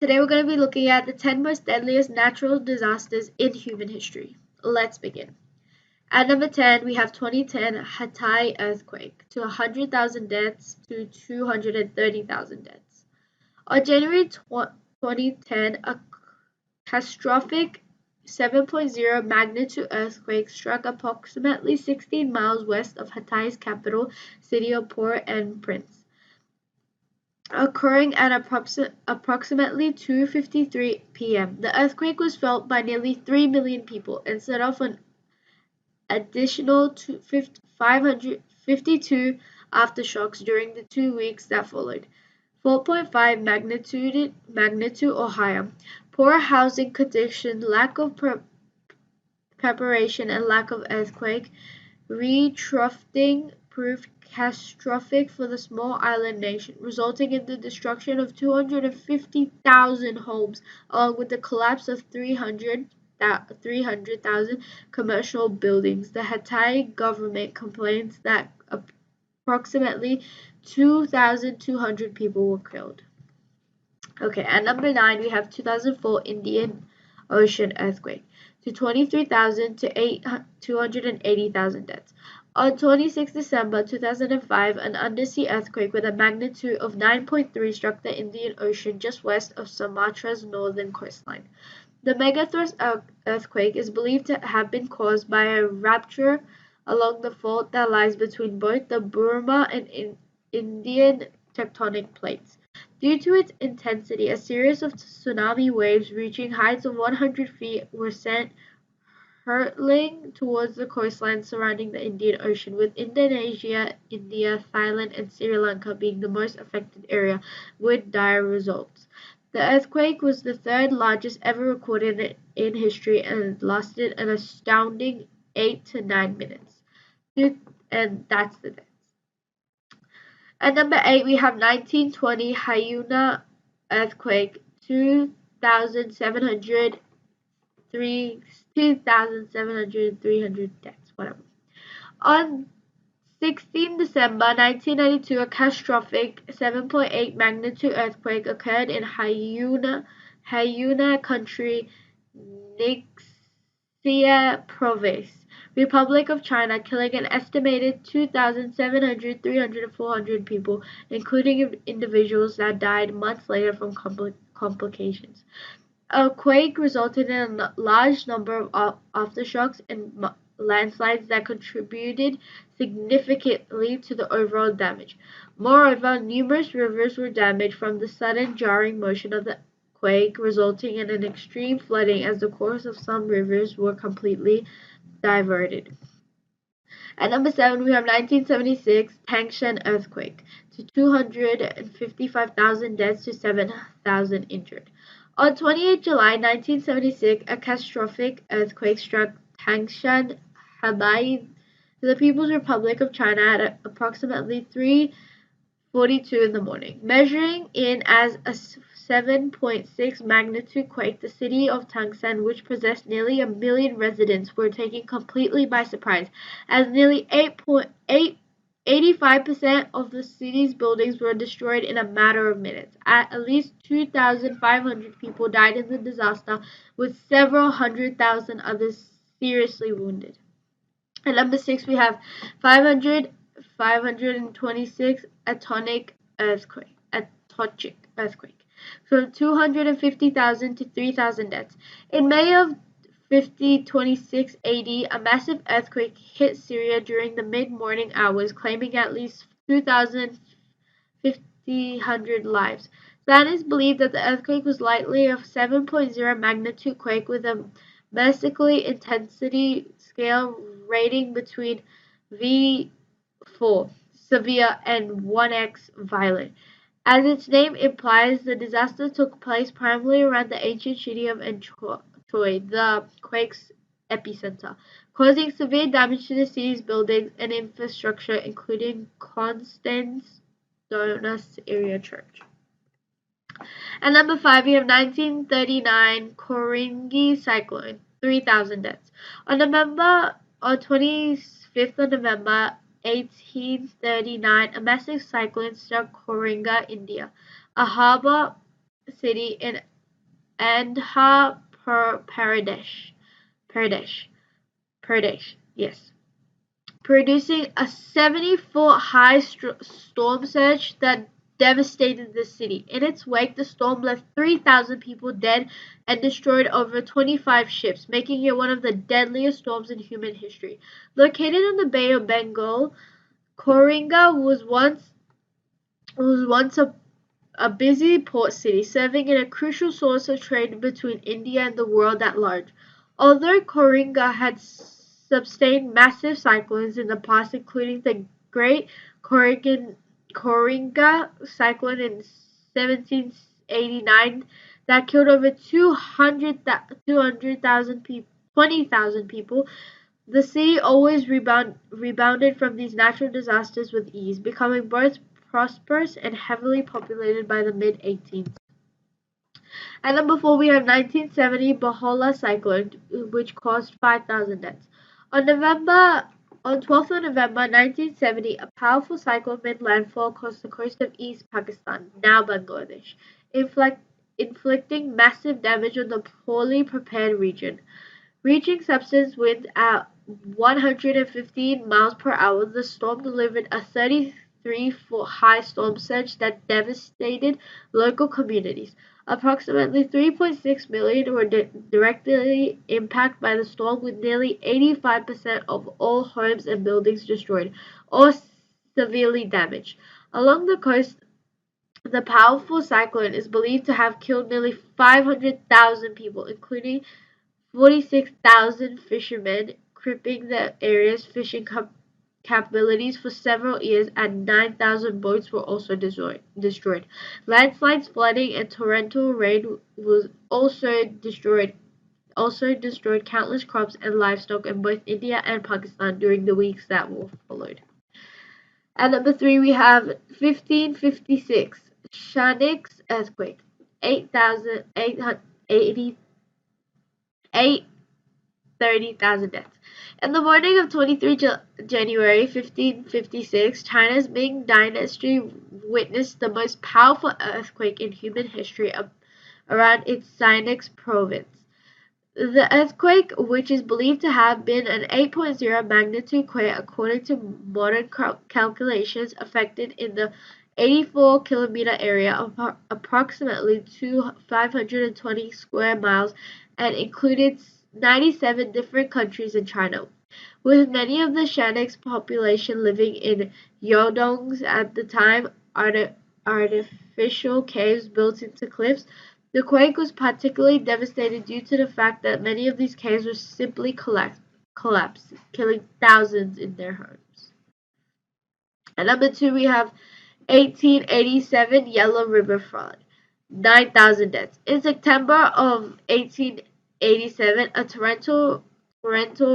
Today we're going to be looking at the 10 most deadliest natural disasters in human history. Let's begin. At number 10, we have 2010 Hatay Earthquake, to 100,000 deaths to 230,000 deaths. On January 2010, a catastrophic 7.0 magnitude earthquake struck approximately 16 miles west of Hatay's capital city of Port-au-Prince, occurring at approximately 2:53 p.m. The earthquake was felt by nearly 3 million people and set off an additional 552 aftershocks during the 2 weeks that followed. 4.5 magnitude or higher. Poor housing conditions, lack of preparation, and lack of earthquake retroughing proved catastrophic for the small island nation, resulting in the destruction of 250,000 homes, along with the collapse of 300,000 commercial buildings. The Hatay government complains that approximately 2,200 people were killed. Okay, at number 9, we have 2004 Indian Ocean Earthquake, to 23,000 to 280,000 deaths. On 26 December 2005, an undersea earthquake with a magnitude of 9.3 struck the Indian Ocean just west of Sumatra's northern coastline. The megathrust earthquake is believed to have been caused by a rupture along the fault that lies between both the Burma and Indian tectonic plates. Due to its intensity, a series of tsunami waves reaching heights of 100 feet were sent hurtling towards the coastline surrounding the Indian Ocean, with Indonesia, India, Thailand, and Sri Lanka being the most affected area, with dire results. The earthquake was the third largest ever recorded in history and lasted an astounding 8 to 9 minutes. And that's the deaths. At number 8, we have 1920 Hyuna Earthquake, 2,700 deaths, whatever. On 16 December 1992, a catastrophic 7.8 magnitude earthquake occurred in Hyuna Country, Ningxia Province, Republic of China, killing an estimated 2,700, 300, and 400 people, including individuals that died months later from complications. A quake resulted in a large number of aftershocks and landslides that contributed significantly to the overall damage. Moreover, numerous rivers were damaged from the sudden jarring motion of the quake, resulting in an extreme flooding as the course of some rivers were completely diverted. At number 7, we have 1976 Tangshan Earthquake, to 255,000 deaths to 7,000 injured. On 28 July 1976, a catastrophic earthquake struck Tangshan, Hebei, the People's Republic of China, at approximately 3:42 in the morning. Measuring in as a 7.6 magnitude quake, the city of Tangshan, which possessed nearly 1 million residents, were taken completely by surprise, as nearly 85% of the city's buildings were destroyed in a matter of minutes. At least 2,500 people died in the disaster, with several hundred thousand others seriously wounded. At number 6, we have 526 Atomic Earthquake, from 250,000 to 3,000 deaths. In May of 5026 AD, a massive earthquake hit Syria during the mid-morning hours, claiming at least 2,500 lives. Scientists believe that the earthquake was likely a 7.0 magnitude quake with a basically intensity scale rating between V4 severe and 1x violent. As its name implies, the disaster took place primarily around the ancient city of Troy, the quake's epicenter, causing severe damage to the city's buildings and infrastructure, including Constantinos area church. At number 5, we have 1939 Koringi Cyclone, 3,000 deaths. On 25th of November 1839, a massive cyclone struck Koringa, India, a harbour city in Andhra Pradesh, Pradesh, Pradesh, yes, producing a 70-foot high storm surge that devastated the city. In its wake, the storm left 3,000 people dead and destroyed over 25 ships, making it one of the deadliest storms in human history. Located in the Bay of Bengal, Koringa was once a busy port city, serving as a crucial source of trade between India and the world at large. Although Koringa had sustained massive cyclones in the past, including the Great Koringa Cyclone in 1789 that killed over 200,000 people, 20,000 people, the city always rebounded from these natural disasters with ease, becoming both prosperous and heavily populated by the mid-18th. At number 4, we have 1970 Beholder Cyclone, which caused 5,000 deaths. On 12th of November 1970, a powerful cyclone made landfall across the coast of East Pakistan, now Bangladesh, inflicting massive damage on the poorly prepared region. Reaching sustained winds at 115 miles per hour, the storm delivered a 33-foot high storm surge that devastated local communities. Approximately 3.6 million were directly impacted by the storm, with nearly 85% of all homes and buildings destroyed or severely damaged. Along the coast, the powerful cyclone is believed to have killed nearly 500,000 people, including 46,000 fishermen, crippling the area's fishing capabilities for several years, and 9,000 boats were also destroyed. Landslides, flooding, and torrential rain also destroyed countless crops and livestock in both India and Pakistan during the weeks that followed. At number 3, we have 1556 Sunnix Earthquake, 30,000 deaths. In the morning of 23 January 1556, China's Ming Dynasty witnessed the most powerful earthquake in human history around its Sunnix province. The earthquake, which is believed to have been an 8.0 magnitude quake according to modern calculations, affected in the 84-kilometer area of approximately 520 square miles and included 97 different countries in China. With many of the Sunnix population living in Yodongs at the time, artificial caves built into cliffs, the quake was particularly devastating due to the fact that many of these caves were simply collapsed, killing thousands in their homes. At number 2, we have 1887 Yellow River Flood, 9,000 deaths. In September of 1887, a torrential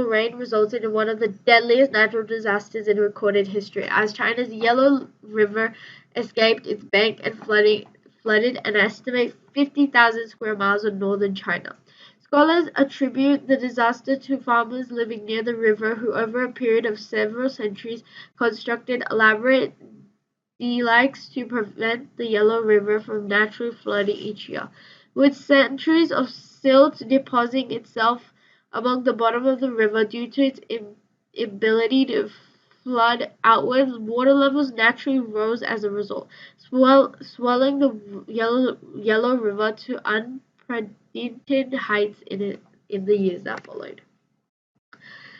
rain resulted in one of the deadliest natural disasters in recorded history, as China's Yellow River escaped its bank and flooded an estimated 50,000 square miles of northern China. Scholars attribute the disaster to farmers living near the river who, over a period of several centuries, constructed elaborate dikes to prevent the Yellow River from naturally flooding each year. With centuries of silt depositing itself along the bottom of the river due to its inability to flood outwards, water levels naturally rose as a result, swelling the Yellow River to unprecedented heights in the years that followed.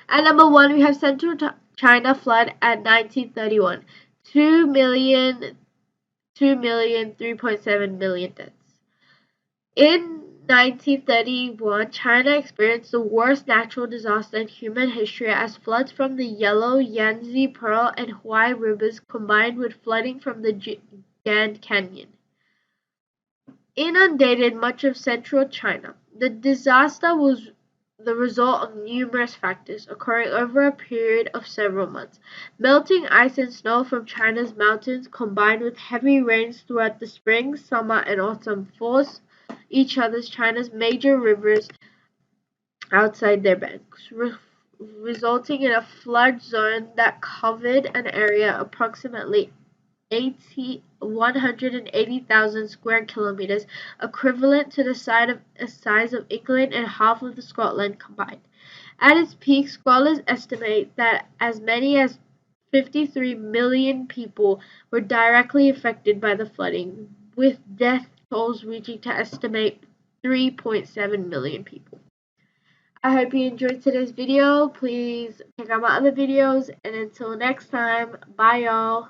At number 1, we have Central China flood at 1931, 3.7 million deaths. In 1931, China experienced the worst natural disaster in human history as floods from the Yellow, Yangtze, Pearl, and Huai rivers combined with flooding from the Grand Canyon inundated much of central China. The disaster was the result of numerous factors occurring over a period of several months. Melting ice and snow from China's mountains combined with heavy rains throughout the spring, summer, and autumn forced China's major rivers outside their banks, resulting in a flood zone that covered an area approximately 180,000 square kilometers, equivalent to the size of England and half of Scotland combined. At its peak, scholars estimate that as many as 53 million people were directly affected by the flooding, with death tolls reaching to estimate 3.7 million people. I hope you enjoyed today's video. Please check out my other videos, and until next time, bye y'all.